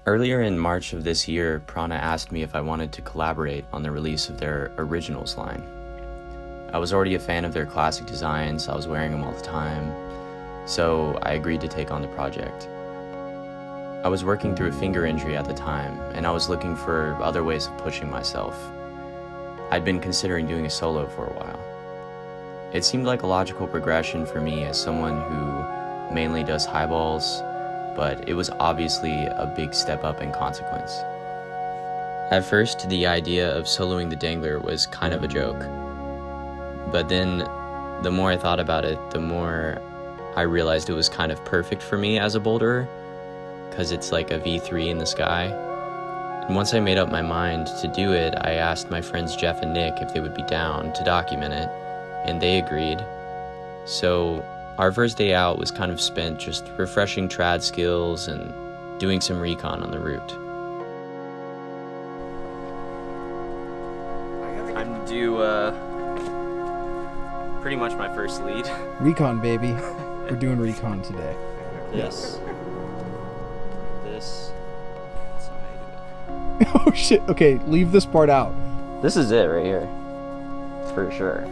Earlier in March of this year, Prana asked me if I wanted to collaborate on the release of their Originals line. I was already a fan of their classic designs, I was wearing them all the time, so I agreed to take on the project. I was working through a finger injury at the time, and I was looking for other ways of pushing myself. I'd been considering doing a solo for a while. It seemed like a logical progression for me as someone who mainly does highballs, but it was obviously a big step up in consequence. At first, the idea of soloing the Dangler was kind of a joke. But then, the more I thought about it, the more I realized it was kind of perfect for me as a boulderer, because it's like a V3 in the sky. And once I made up my mind to do it, I asked my friends Jeff and Nick if they would be down to document it, and they agreed. So our first day out was kind of spent just refreshing trad skills and doing some recon on the route. Time to do pretty much my first lead. Recon, baby. We're doing recon today. This. That's how I do it. Oh shit, okay, leave this part out. This is it right here. For sure.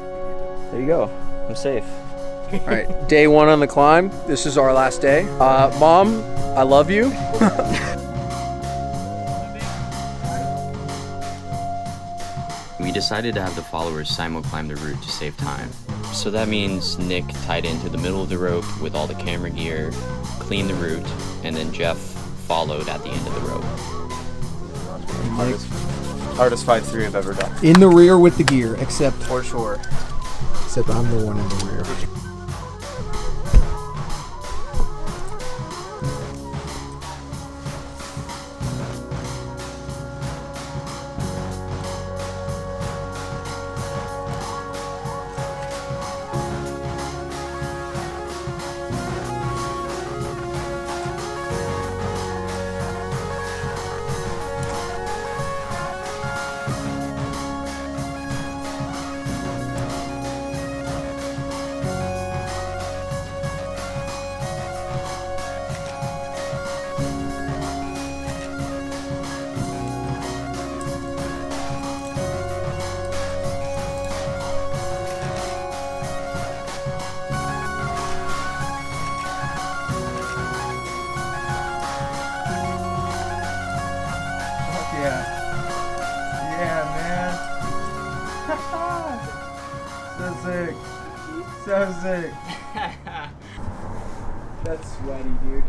There you go. I'm safe. All right, day one on the climb. This is our last day. Mom, I love you. We decided to have the followers simul-climb the route to save time. So that means Nick tied into the middle of the rope with all the camera gear, cleaned the route, and then Jeff followed at the end of the rope. Hardest 5-3 I've ever done. In the rear with the gear, except For sure. I'm the one in the rear. So sick. That's sweaty, dude.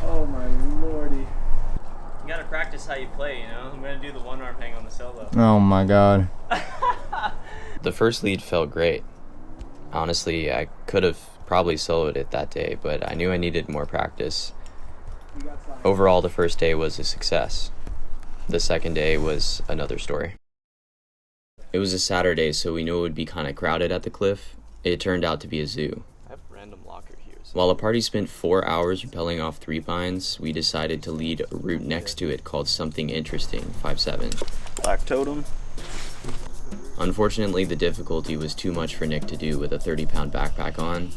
Oh my lordy. You gotta practice how you play, you know? I'm gonna do the one arm hang on the solo. Oh my god. The first lead felt great. Honestly, I could have probably soloed it that day, but I knew I needed more practice. Overall, the first day was a success. The second day was another story. It was a Saturday, so we knew it would be kind of crowded at the cliff. It turned out to be a zoo. I have random locker here. While the party spent 4 hours rappelling off 3 pines, we decided to lead a route next to it called Something Interesting, 5-7. Black totem. Unfortunately, the difficulty was too much for Nick to do with a 30-pound backpack on,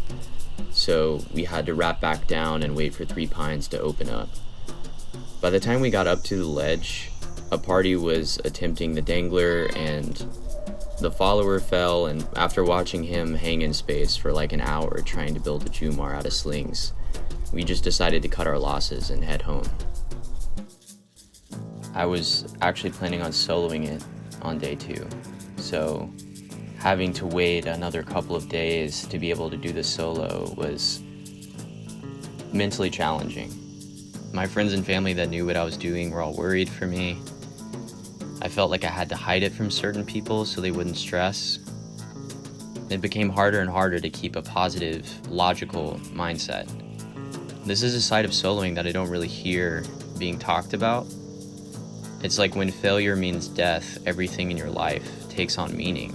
so we had to wrap back down and wait for 3 pines to open up. By the time we got up to the ledge, a party was attempting the Dangler and the follower fell, and after watching him hang in space for like an hour trying to build a Jumar out of slings, we just decided to cut our losses and head home. I was actually planning on soloing it on day 2, so having to wait another couple of days to be able to do the solo was mentally challenging. My friends and family that knew what I was doing were all worried for me. I felt like I had to hide it from certain people so they wouldn't stress. It became harder and harder to keep a positive, logical mindset. This is a side of soloing that I don't really hear being talked about. It's like when failure means death, everything in your life takes on meaning.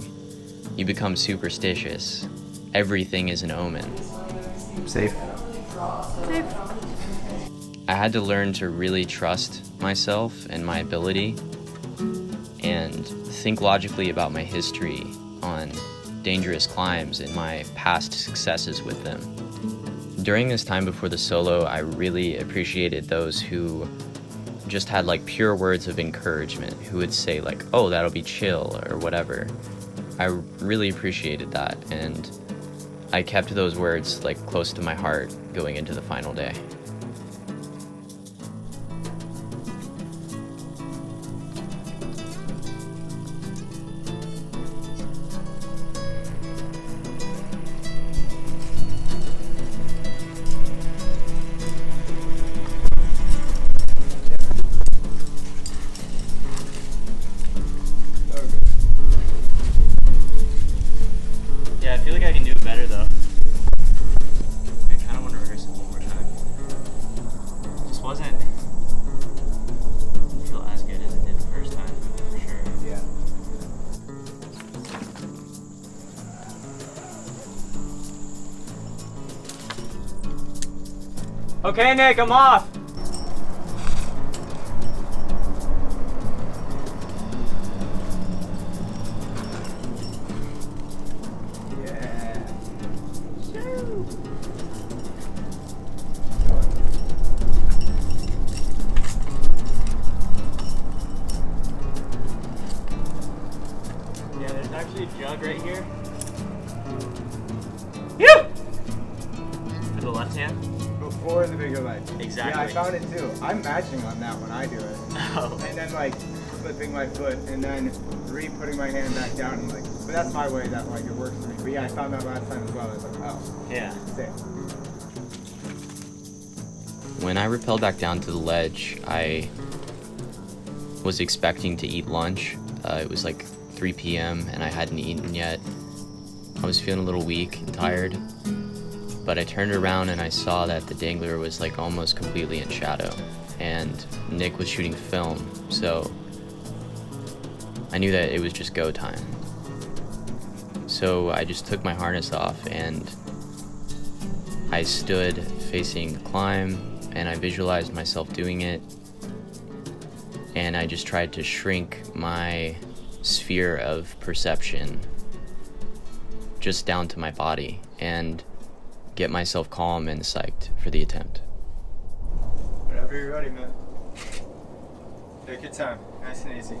You become superstitious. Everything is an omen. Safe. I had to learn to really trust myself and my ability and think logically about my history on dangerous climbs and my past successes with them. During this time before the solo, I really appreciated those who just had like pure words of encouragement, who would say like, oh, that'll be chill or whatever. I really appreciated that, and I kept those words like close to my heart going into the final day. Yeah, I feel like I can do it better though. I kind of want to rehearse it one more time. It just wasn't feel as good as it did the first time, for sure. Yeah. Okay, Nick, I'm off. Yeah. Yeah, there's actually a jug right here. Yeah. For the left hand. Before the bigger leg. Exactly. Yeah, I found it too. I'm matching on that when I do it. Oh. And then like flipping my foot and then putting my hand back down and like, but that's my way that like it works for me. But yeah, I found that last time as well. I was like, oh, Yeah. same. When I rappelled back down to the ledge, I was expecting to eat lunch. It was like 3 p.m. and I hadn't eaten yet. I was feeling a little weak and tired, but I turned around and I saw that the Dangler was like almost completely in shadow, and Nick was shooting film, so I knew that it was just go time. So I just took my harness off and I stood facing the climb, and I visualized myself doing it, and I just tried to shrink my sphere of perception just down to my body and get myself calm and psyched for the attempt. Whenever you're ready, man. Take your time. Nice and easy.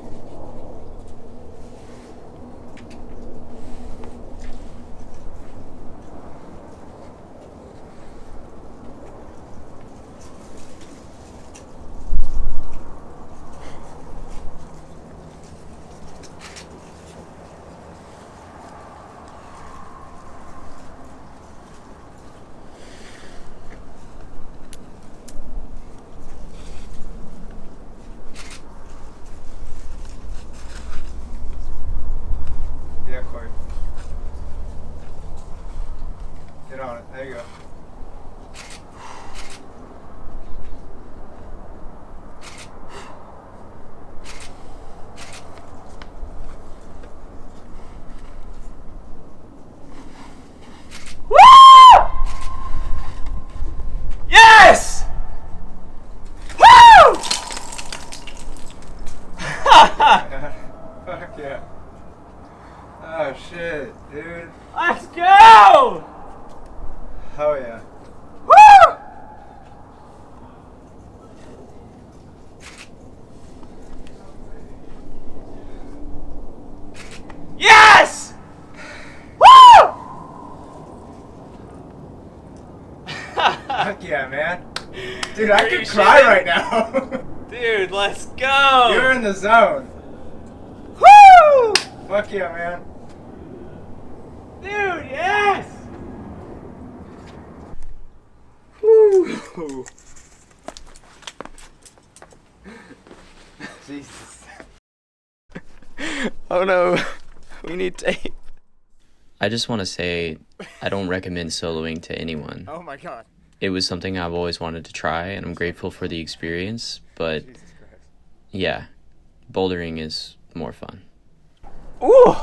Yeah, Corey. Get on it. There you go. Yes! Woo! Fuck yeah. Oh shit, dude. Let's go! Oh yeah. Woo! Yes! Woo! Fuck yeah, man. Dude, I Are you could cry shitting? right now. Dude, let's go! You're in the zone. Woo! Fuck yeah, man. Dude, yes! Woo. Jesus. Oh no, we need tape. I just want to say I don't recommend soloing to anyone. Oh my god. It was something I've always wanted to try, and I'm grateful for the experience, but Jesus Christ. yeah, bouldering is more fun. Ooh!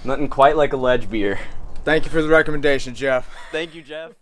Nothing quite like a ledge beer. Thank you for the recommendation, Jeff. Thank you, Jeff.